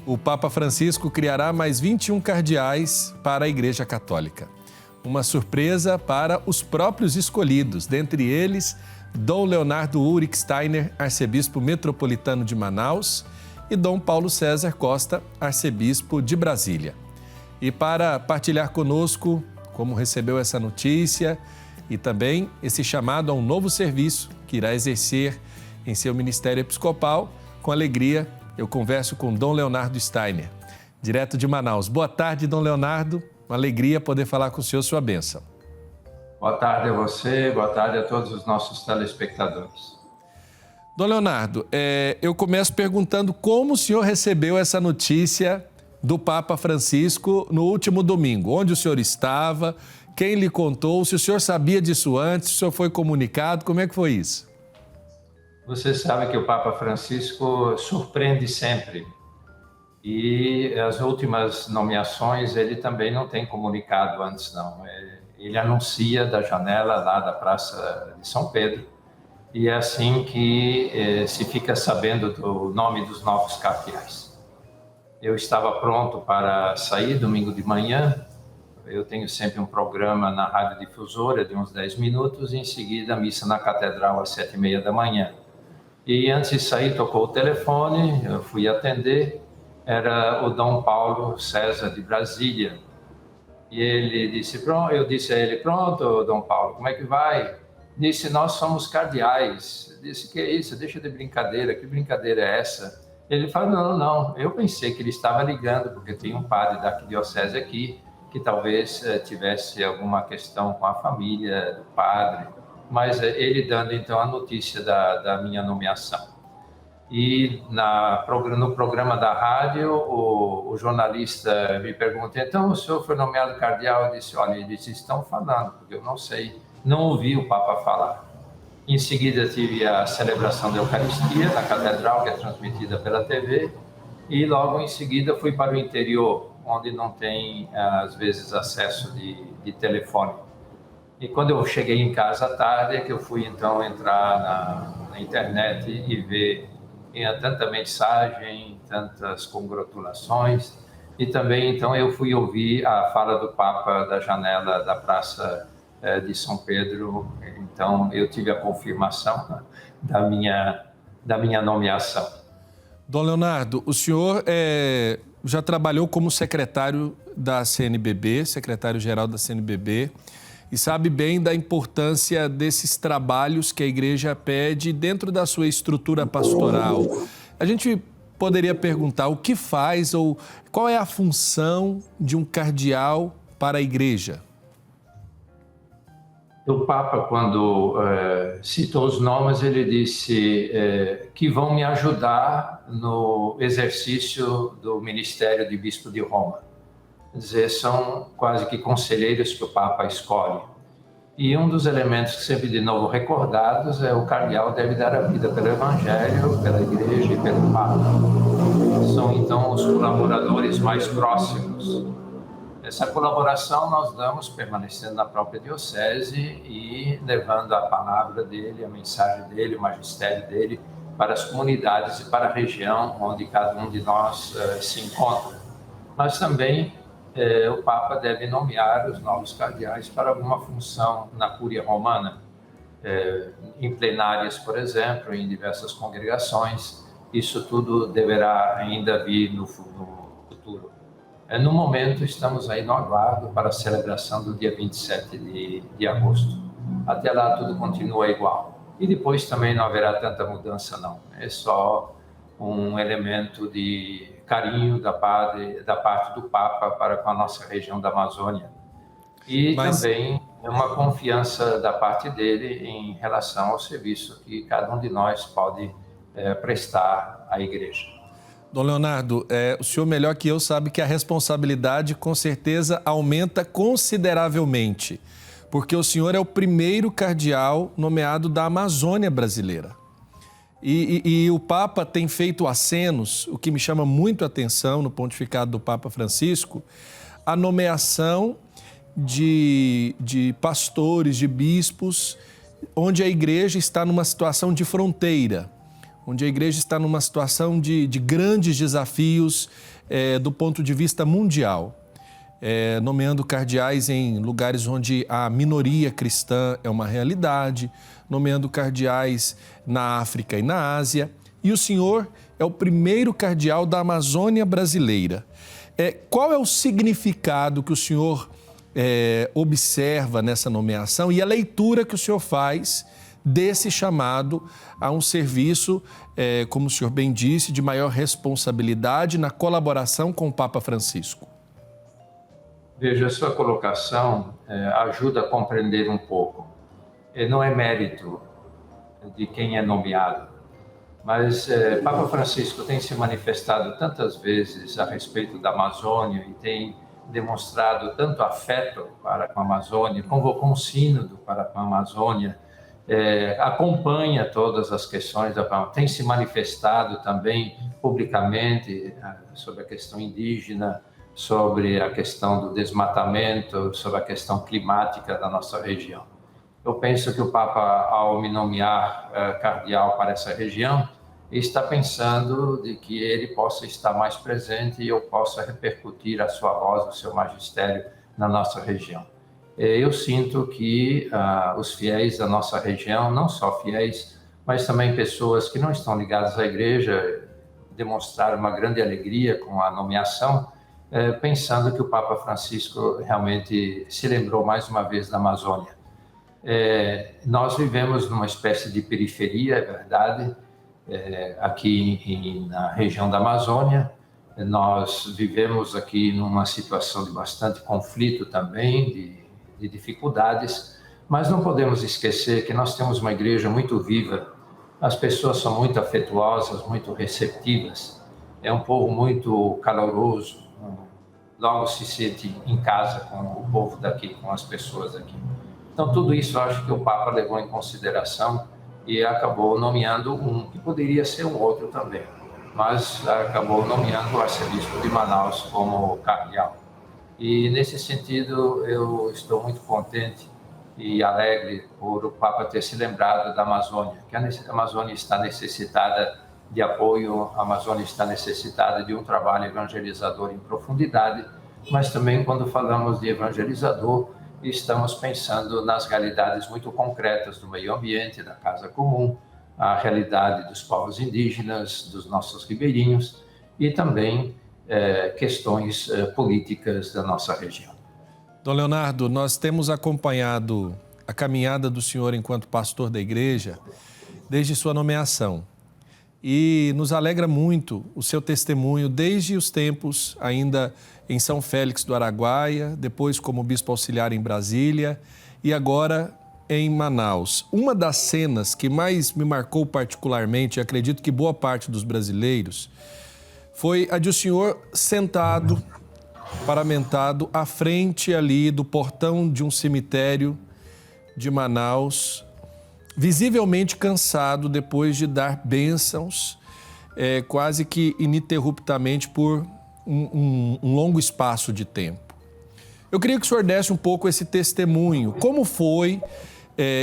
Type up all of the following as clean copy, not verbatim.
o Papa Francisco criará mais 21 cardeais para a Igreja Católica. Uma surpresa para os próprios escolhidos, dentre eles, Dom Leonardo Ulrich Steiner, arcebispo metropolitano de Manaus, e Dom Paulo César Costa, arcebispo de Brasília. E para partilhar conosco como recebeu essa notícia e também esse chamado a um novo serviço que irá exercer em seu ministério episcopal, com alegria eu converso com Dom Leonardo Steiner, direto de Manaus. Boa tarde, Dom Leonardo. Uma alegria poder falar com o senhor, sua bênção. Boa tarde a você, boa tarde a todos os nossos telespectadores. Dom Leonardo, eu começo perguntando como o senhor recebeu essa notícia do Papa Francisco no último domingo. Onde o senhor estava, quem lhe contou, se o senhor sabia disso antes, se o senhor foi comunicado, como é que foi isso? Você sabe que o Papa Francisco surpreende sempre. E as últimas nomeações ele também não tem comunicado antes, não. Ele anuncia da janela lá da Praça de São Pedro, e é assim que se fica sabendo do nome dos novos cardeais. Eu estava pronto para sair domingo de manhã. Eu tenho sempre um programa na Rádio Difusora de uns 10 minutos, e em seguida a missa na Catedral às 7h30 da manhã. E antes de sair tocou o telefone, eu fui atender. Era o Dom Paulo César de Brasília. E ele disse, pronto, eu disse a ele, pronto, Dom Paulo, como é que vai? Disse, nós somos cardeais. Eu disse, que é isso? Deixa de brincadeira, que brincadeira é essa? Ele falou, não. Eu pensei que ele estava ligando, porque tem um padre da arquidiocese aqui, que talvez tivesse alguma questão com a família do padre, mas ele dando então a notícia da minha nomeação. E no programa da rádio, o jornalista me perguntou, então o senhor foi nomeado cardeal? Eu disse, olha, eles estão falando, porque eu não sei, não ouvi o Papa falar. Em seguida tive a celebração da Eucaristia na Catedral, que é transmitida pela TV, e logo em seguida fui para o interior, onde não tem, às vezes, acesso de telefone. E quando eu cheguei em casa à tarde, é que eu fui então entrar na internet e ver. Tinha tanta mensagem, tantas congratulações, e também então eu fui ouvir a fala do Papa da janela da Praça de São Pedro. Então eu tive a confirmação da minha nomeação. Dom Leonardo, o senhor já trabalhou como secretário da CNBB, secretário-geral da CNBB, e sabe bem da importância desses trabalhos que a igreja pede dentro da sua estrutura pastoral. A gente poderia perguntar o que faz ou qual é a função de um cardeal para a igreja? O Papa, quando citou os nomes, ele disse que vão me ajudar no exercício do ministério de bispo de Roma. Quer dizer, são quase que conselheiros que o Papa escolhe. E um dos elementos que sempre de novo recordados é o cardeal deve dar a vida pelo Evangelho, pela Igreja e pelo Papa. São então os colaboradores mais próximos. Essa colaboração nós damos permanecendo na própria diocese e levando a palavra dele, a mensagem dele, o magistério dele para as comunidades e para a região onde cada um de nós se encontra. Mas também o Papa deve nomear os novos cardeais para alguma função na Cúria Romana, em plenárias, por exemplo, em diversas congregações. Isso tudo deverá ainda vir no futuro. No momento, estamos aí no aguardo para a celebração do dia 27 de agosto. Até lá, tudo continua igual. E depois também não haverá tanta mudança, não. É só um elemento de carinho da parte do Papa para com a nossa região da Amazônia. E também uma confiança da parte dele em relação ao serviço que cada um de nós pode prestar à Igreja. Dom Leonardo, o senhor melhor que eu sabe que a responsabilidade com certeza aumenta consideravelmente, porque o senhor é o primeiro cardeal nomeado da Amazônia brasileira. E o Papa tem feito acenos, o que me chama muito a atenção no pontificado do Papa Francisco, a nomeação de pastores, de bispos, onde a igreja está numa situação de fronteira, onde a igreja está numa situação de grandes desafios do ponto de vista mundial, nomeando cardeais em lugares onde a minoria cristã é uma realidade, nomeando cardeais na África e na Ásia. E o senhor é o primeiro cardeal da Amazônia brasileira. Qual é o significado que o senhor observa nessa nomeação e a leitura que o senhor faz desse chamado a um serviço, como o senhor bem disse, de maior responsabilidade na colaboração com o Papa Francisco? Veja, a sua colocação ajuda a compreender um pouco. Não é mérito de quem é nomeado, mas Papa Francisco tem se manifestado tantas vezes a respeito da Amazônia e tem demonstrado tanto afeto para com a Amazônia, convocou um sínodo para com a Amazônia, acompanha todas as questões da Amazônia, tem se manifestado também publicamente sobre a questão indígena, sobre a questão do desmatamento, sobre a questão climática da nossa região. Eu penso que o Papa, ao me nomear cardeal para essa região, está pensando de que ele possa estar mais presente e eu possa repercutir a sua voz, o seu magistério na nossa região. Eu sinto que os fiéis da nossa região, não só fiéis, mas também pessoas que não estão ligadas à igreja, demonstraram uma grande alegria com a nomeação, pensando que o Papa Francisco realmente se lembrou mais uma vez da Amazônia. Nós vivemos numa espécie de periferia, é verdade, aqui na região da Amazônia. Nós vivemos aqui numa situação de bastante conflito também, de dificuldades, mas não podemos esquecer que nós temos uma igreja muito viva, as pessoas são muito afetuosas, muito receptivas, é um povo muito caloroso, logo se sente em casa com o povo daqui, com as pessoas daqui. Então, tudo isso eu acho que o Papa levou em consideração e acabou nomeando um, que poderia ser um outro também, mas acabou nomeando o arcebispo de Manaus como cardeal. E, nesse sentido, eu estou muito contente e alegre por o Papa ter se lembrado da Amazônia, que a Amazônia está necessitada de apoio, a Amazônia está necessitada de um trabalho evangelizador em profundidade, mas também quando falamos de evangelizador, estamos pensando nas realidades muito concretas do meio ambiente, da casa comum, a realidade dos povos indígenas, dos nossos ribeirinhos e também questões políticas da nossa região. Dom Leonardo, nós temos acompanhado a caminhada do senhor enquanto pastor da igreja desde sua nomeação. E nos alegra muito o seu testemunho desde os tempos ainda em São Félix do Araguaia, depois como bispo auxiliar em Brasília e agora em Manaus. Uma das cenas que mais me marcou particularmente, e acredito que boa parte dos brasileiros, foi a de o senhor sentado, paramentado, à frente ali do portão de um cemitério de Manaus, visivelmente cansado depois de dar bênçãos quase que ininterruptamente por um longo espaço de tempo. Eu queria que o senhor desse um pouco esse testemunho. Como foi,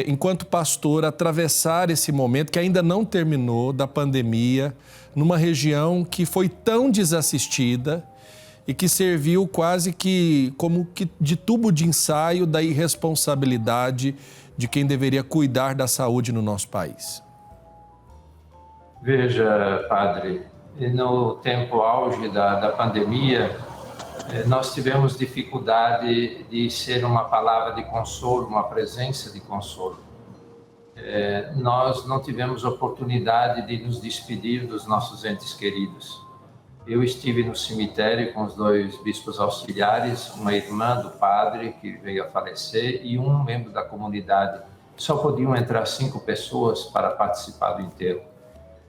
enquanto pastor, atravessar esse momento que ainda não terminou da pandemia, numa região que foi tão desassistida e que serviu quase que como que de tubo de ensaio da irresponsabilidade de quem deveria cuidar da saúde no nosso país? Veja, padre, no tempo auge da pandemia, nós tivemos dificuldade de ser uma palavra de consolo, uma presença de consolo. Nós não tivemos oportunidade de nos despedir dos nossos entes queridos. Eu estive no cemitério com os 2 bispos auxiliares, uma irmã do padre que veio a falecer e um membro da comunidade. Só podiam entrar 5 pessoas para participar do enterro.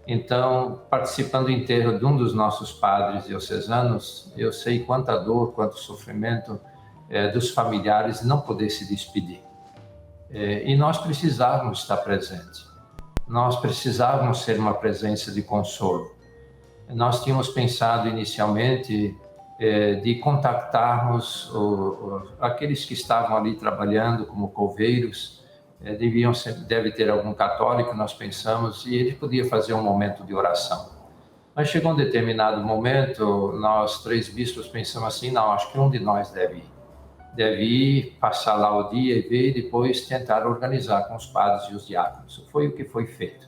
Então, participando do enterro de um dos nossos padres diocesanos, eu sei quanta dor, quanto sofrimento dos familiares não poder se despedir. E nós precisávamos estar presentes. Nós precisávamos ser uma presença de consolo. Nós tínhamos pensado inicialmente de contactarmos aqueles que estavam ali trabalhando como coveiros, deve ter algum católico, nós pensamos, e ele podia fazer um momento de oração. Mas chegou um determinado momento, nós 3 bispos pensamos assim, não, acho que um de nós deve ir. Deve ir, passar lá o dia e ver, e depois tentar organizar com os padres e os diáconos. Foi o que foi feito.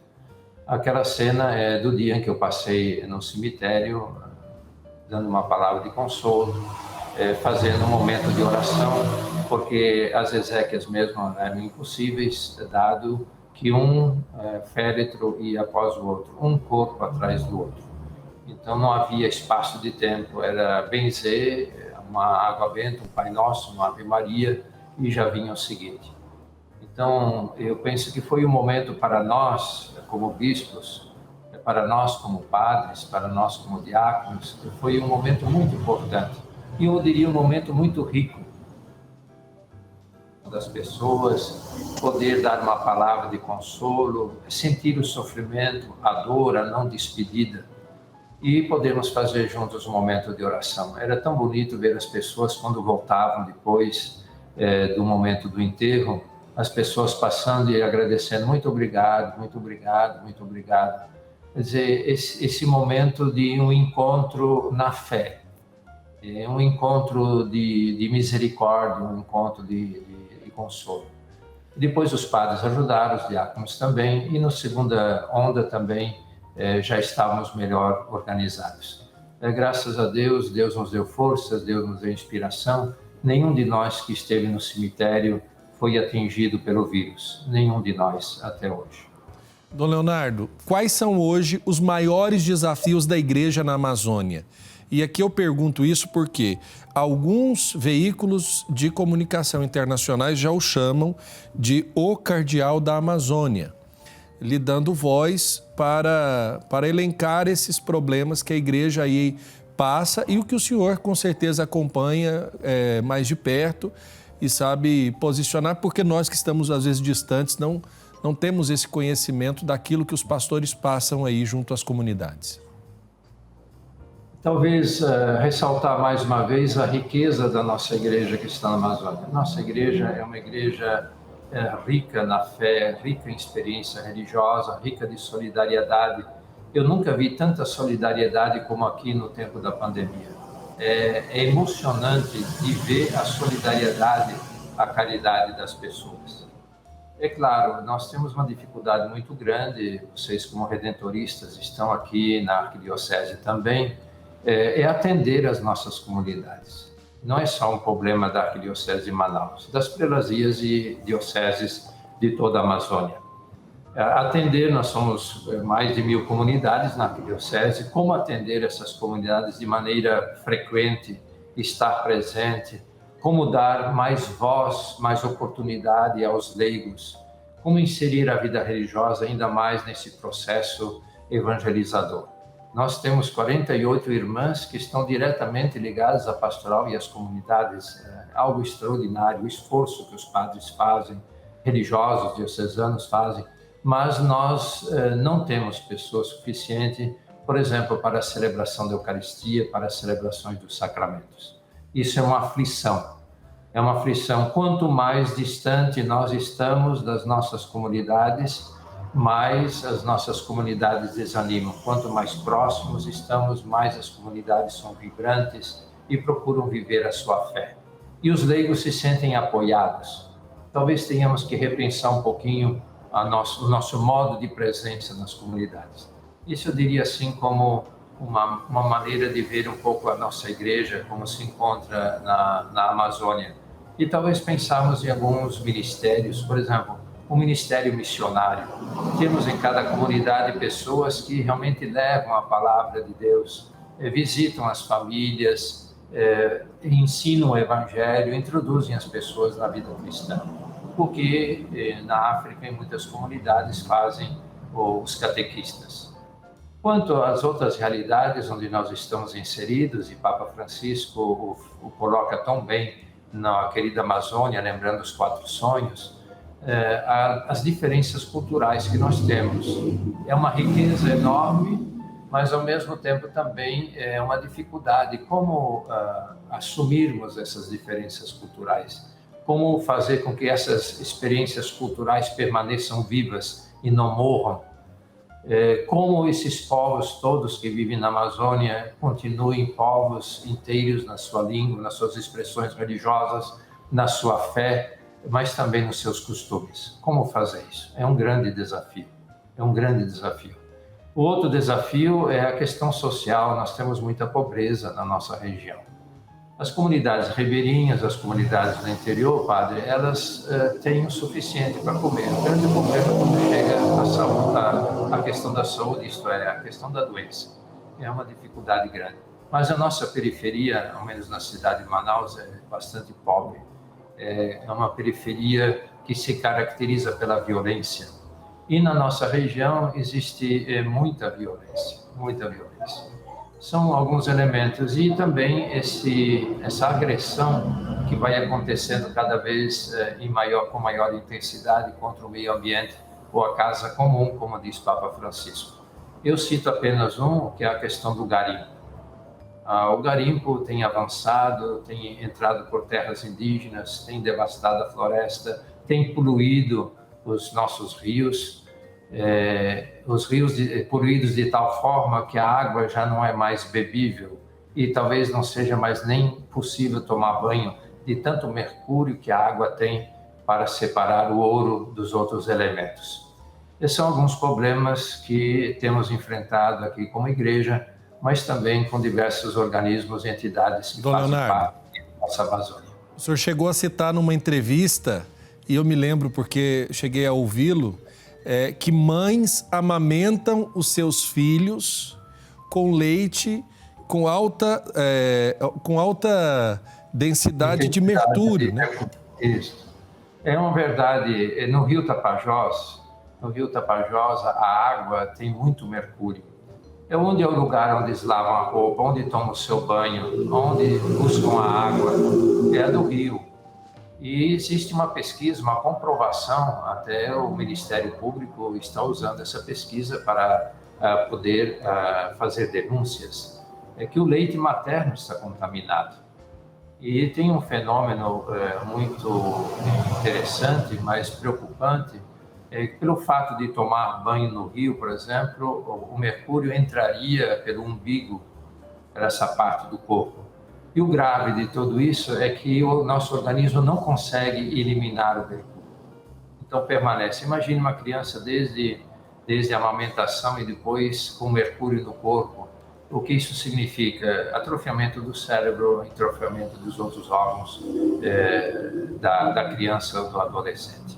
Aquela cena é do dia em que eu passei no cemitério, dando uma palavra de consolo, fazendo um momento de oração, porque as exéquias mesmo eram impossíveis, dado que um féretro ia após o outro, um corpo atrás do outro. Então não havia espaço de tempo, era benzer, uma água benta, um Pai Nosso, uma Ave Maria, e já vinha o seguinte. Então eu penso que foi um momento para nós, como bispos, para nós como padres, para nós como diáconos, foi um momento muito importante. E eu diria um momento muito rico das pessoas, poder dar uma palavra de consolo, sentir o sofrimento, a dor, a não despedida, e podermos fazer juntos um momento de oração. Era tão bonito ver as pessoas quando voltavam depois do momento do enterro, as pessoas passando e agradecendo, muito obrigado, muito obrigado, muito obrigado. Quer dizer, esse momento de um encontro na fé, um encontro de misericórdia, um encontro de consolo. E depois os padres ajudaram, os diáconos também, e na segunda onda também já estávamos melhor organizados. Graças a Deus, Deus nos deu forças, Deus nos deu inspiração. Nenhum de nós que esteve no cemitério foi atingido pelo vírus, nenhum de nós até hoje. Dom Leonardo, quais são hoje os maiores desafios da Igreja na Amazônia? E aqui eu pergunto isso porque alguns veículos de comunicação internacionais já o chamam de o cardeal da Amazônia, lhe dando voz para elencar esses problemas que a Igreja aí passa e o que o senhor com certeza acompanha mais de perto e sabe posicionar, porque nós que estamos às vezes distantes não temos esse conhecimento daquilo que os pastores passam aí junto às comunidades. Talvez ressaltar mais uma vez a riqueza da nossa igreja que está na Amazônia. Nossa igreja é uma igreja rica na fé, rica em experiência religiosa, rica de solidariedade. Eu nunca vi tanta solidariedade como aqui no tempo da pandemia. É emocionante de ver a solidariedade, a caridade das pessoas. É claro, nós temos uma dificuldade muito grande, vocês como redentoristas estão aqui na Arquidiocese também, é atender as nossas comunidades. Não é só um problema da Arquidiocese de Manaus, das prelazias e dioceses de toda a Amazônia. Atender, nós somos mais de 1000 comunidades na Arquidiocese, como atender essas comunidades de maneira frequente, estar presente, como dar mais voz, mais oportunidade aos leigos, como inserir a vida religiosa ainda mais nesse processo evangelizador. Nós temos 48 irmãs que estão diretamente ligadas à pastoral e às comunidades, algo extraordinário, o esforço que os padres fazem, religiosos, diocesanos fazem, mas nós não temos pessoas suficientes, por exemplo, para a celebração da Eucaristia, para as celebrações dos sacramentos. Isso é uma aflição. É uma aflição. Quanto mais distante nós estamos das nossas comunidades, mais as nossas comunidades desanimam. Quanto mais próximos estamos, mais as comunidades são vibrantes e procuram viver a sua fé. E os leigos se sentem apoiados. Talvez tenhamos que repensar um pouquinho o nosso modo de presença nas comunidades. Isso eu diria assim como uma maneira de ver um pouco a nossa igreja, como se encontra na Amazônia. E talvez pensarmos em alguns ministérios, por exemplo, o ministério missionário. Temos em cada comunidade pessoas que realmente levam a palavra de Deus, visitam as famílias, ensinam o evangelho, introduzem as pessoas na vida cristã. Porque na África, em muitas comunidades, fazem os catequistas. Quanto às outras realidades onde nós estamos inseridos, e Papa Francisco o coloca tão bem na querida Amazônia, lembrando os 4 sonhos, as diferenças culturais que nós temos. É uma riqueza enorme, mas ao mesmo tempo também é uma dificuldade. Como assumirmos essas diferenças culturais? Como fazer com que essas experiências culturais permaneçam vivas e não morram? como esses povos todos que vivem na Amazônia continuem povos inteiros na sua língua, nas suas expressões religiosas, na sua fé, mas também nos seus costumes. Como fazer isso? É um grande desafio, é um grande desafio. O outro desafio é a questão social. Nós temos muita pobreza na nossa região. As comunidades ribeirinhas, as comunidades do interior, padre, elas têm o suficiente para comer. O grande problema é quando chega a saúde, a questão da saúde, isto é, a questão da doença. É uma dificuldade grande. Mas a nossa periferia, ao menos na cidade de Manaus, é bastante pobre. É uma periferia que se caracteriza pela violência. E na nossa região existe muita violência, muita violência. São alguns elementos e também essa agressão que vai acontecendo cada vez com maior intensidade contra o meio ambiente ou a casa comum, como diz Papa Francisco. Eu cito apenas um, que é a questão do garimpo. O garimpo tem avançado, tem entrado por terras indígenas, tem devastado a floresta, tem poluído os nossos rios, os rios poluídos de tal forma que a água já não é mais bebível e talvez não seja mais nem possível tomar banho de tanto mercúrio que a água tem para separar o ouro dos outros elementos. Esses são alguns problemas que temos enfrentado aqui como igreja, mas também com diversos organismos e entidades que fazem parte da nossa Amazônia. O senhor chegou a citar numa entrevista, e eu me lembro porque cheguei a ouvi-lo, que mães amamentam os seus filhos com leite com alta densidade de mercúrio, né? Isso. É uma verdade. No Rio Tapajós, a água tem muito mercúrio. Onde é o lugar onde eles lavam a roupa, onde tomam o seu banho, onde buscam a água, é do rio. E existe uma pesquisa, uma comprovação, até o Ministério Público está usando essa pesquisa para poder fazer denúncias, é que o leite materno está contaminado. E tem um fenômeno muito interessante, mas preocupante, pelo fato de tomar banho no rio, por exemplo, o mercúrio entraria pelo umbigo, por essa parte do corpo. E o grave de tudo isso é que o nosso organismo não consegue eliminar o mercúrio. Então permanece. Imagine uma criança desde a amamentação e depois com mercúrio no corpo. O que isso significa? Atrofiamento do cérebro, atrofiamento dos outros órgãos da criança ou do adolescente.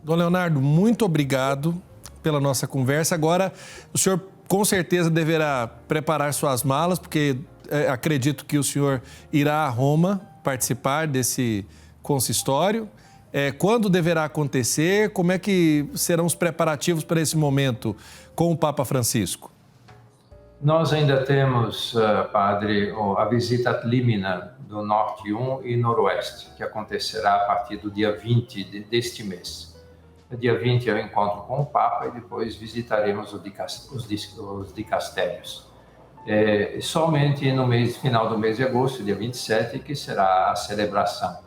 Dom Leonardo, muito obrigado pela nossa conversa. Agora, o senhor com certeza deverá preparar suas malas, porque acredito que o senhor irá a Roma participar desse consistório. Quando deverá acontecer? Como é que serão os preparativos para esse momento com o Papa Francisco? Nós ainda temos, padre, a visita ad limina do Norte 1 e Noroeste, que acontecerá a partir do dia 20 deste mês. No dia 20 eu encontro com o Papa e depois visitaremos os dicastérios. Somente no final do mês de agosto, dia 27, que será a celebração.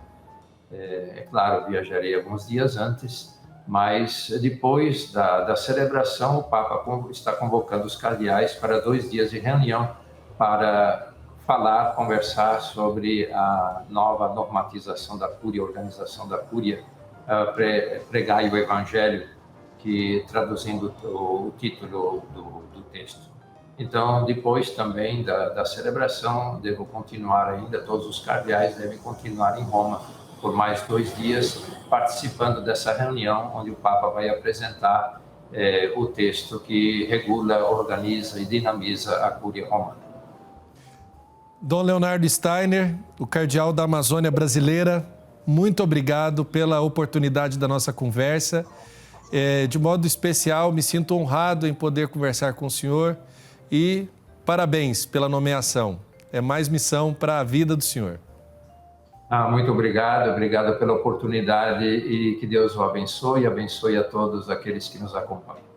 Claro, eu viajarei alguns dias antes, mas depois da celebração, o Papa está convocando os cardeais para 2 dias de reunião para conversar sobre a nova normatização da Cúria, organização da Cúria, pregai o Evangelho, que traduzindo o título do texto. Então, depois também da celebração, devo continuar ainda, todos os cardeais devem continuar em Roma por mais 2 dias, participando dessa reunião, onde o Papa vai apresentar o texto que regula, organiza e dinamiza a Cúria Romana. Dom Leonardo Steiner, o cardeal da Amazônia brasileira, muito obrigado pela oportunidade da nossa conversa. De modo especial, me sinto honrado em poder conversar com o senhor e parabéns pela nomeação. É mais missão para a vida do senhor. Muito obrigado pela oportunidade e que Deus o abençoe e abençoe a todos aqueles que nos acompanham.